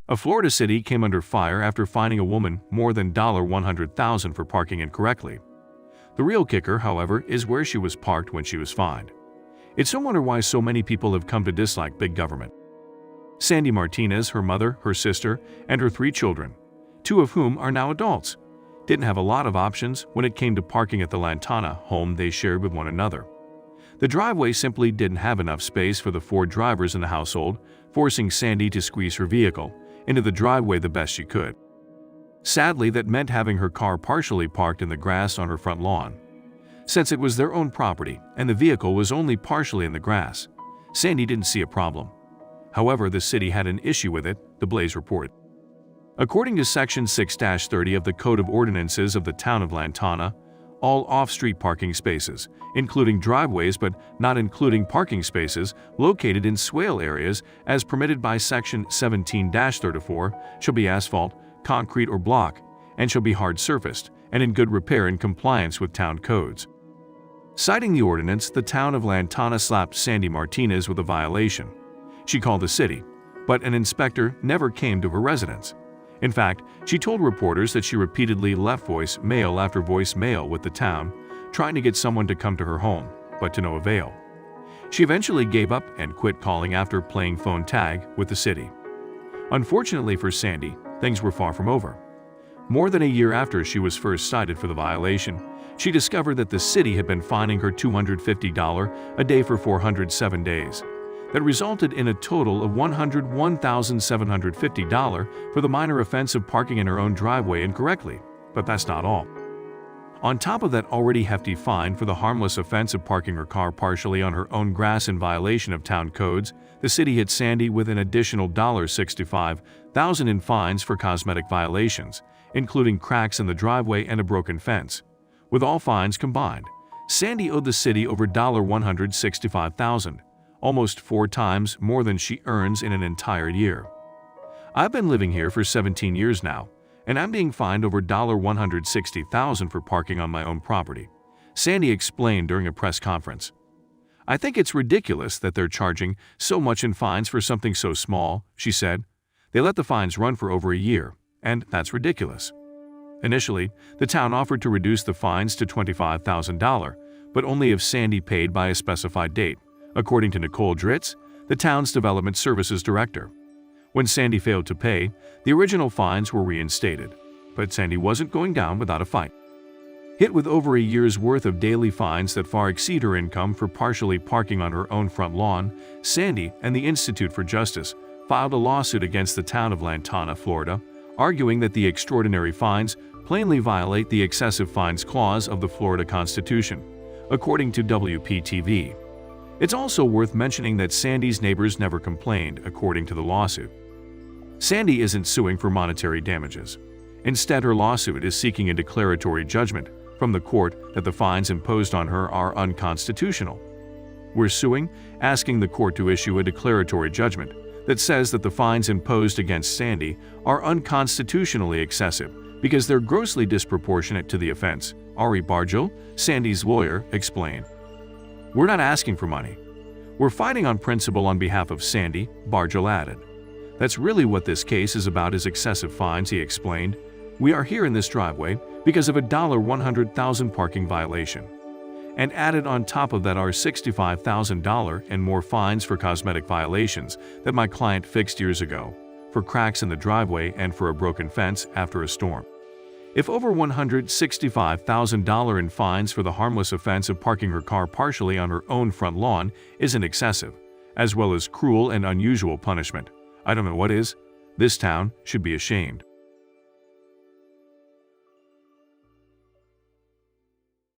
A Florida city came under fire after fining a woman more than $100,000 for parking incorrectly. The real kicker, however, is where she was parked when she was fined. It's no wonder why so many people have come to dislike big government. Sandy Martinez, her mother, her sister, and her 3 children, 2 of whom are now adults, didn't have a lot of options when it came to parking at the Lantana home they shared with one another. The driveway simply didn't have enough space for the 4 drivers in the household, forcing Sandy to squeeze her vehicle into the driveway the best she could. Sadly, that meant having her car partially parked in the grass on her front lawn. Since it was their own property and the vehicle was only partially in the grass, Sandy didn't see a problem. However, the city had an issue with it, the Blaze reported. According to Section 6-30 of the Code of Ordinances of the town of Lantana, all off-street parking spaces, including driveways but not including parking spaces located in swale areas as permitted by Section 17-34, shall be asphalt, concrete or block, and shall be hard-surfaced and in good repair in compliance with town codes. Citing the ordinance, the town of Lantana slapped Sandy Martinez with a violation. She called the city, but an inspector never came to her residence. In fact, she told reporters that she repeatedly left voicemail after voicemail with the town, trying to get someone to come to her home, but to no avail. She eventually gave up and quit calling after playing phone tag with the city. Unfortunately for Sandy, things were far from over. More than a year after she was first cited for the violation, she discovered that the city had been fining her $250 a day for 407 days. That resulted in a total of $101,750 for the minor offense of parking in her own driveway incorrectly. But that's not all. On top of that already hefty fine for the harmless offense of parking her car partially on her own grass in violation of town codes, the city hit Sandy with an additional $65,000 in fines for cosmetic violations, including cracks in the driveway and a broken fence. With all fines combined, Sandy owed the city over $165,000. Almost 4 times more than she earns in an entire year. I've been living here for 17 years now, and I'm being fined over $160,000 for parking on my own property, Sandy explained during a press conference. I think it's ridiculous that they're charging so much in fines for something so small, she said. They let the fines run for over a year, and that's ridiculous. Initially, the town offered to reduce the fines to $25,000, but only if Sandy paid by a specified date, according to Nicole Dritz, the town's development services director. When Sandy failed to pay, the original fines were reinstated, but Sandy wasn't going down without a fight. Hit with over a year's worth of daily fines that far exceed her income for partially parking on her own front lawn, Sandy and the Institute for Justice filed a lawsuit against the town of Lantana, Florida, arguing that the extraordinary fines plainly violate the excessive fines clause of the Florida Constitution, according to WPTV. It's also worth mentioning that Sandy's neighbors never complained, according to the lawsuit. Sandy isn't suing for monetary damages. Instead, her lawsuit is seeking a declaratory judgment from the court that the fines imposed on her are unconstitutional. We're suing, asking the court to issue a declaratory judgment that says that the fines imposed against Sandy are unconstitutionally excessive because they're grossly disproportionate to the offense, Ari Bargil, Sandy's lawyer, explained. We're not asking for money. We're fighting on principle on behalf of Sandy, Bargil added. That's really what this case is about, is excessive fines, he explained. We are here in this driveway because of a $100,000 parking violation. And added on top of that are $65,000 and more fines for cosmetic violations that my client fixed years ago, for cracks in the driveway and for a broken fence after a storm. If over $165,000 in fines for the harmless offense of parking her car partially on her own front lawn isn't excessive, as well as cruel and unusual punishment, I don't know what is. This town should be ashamed.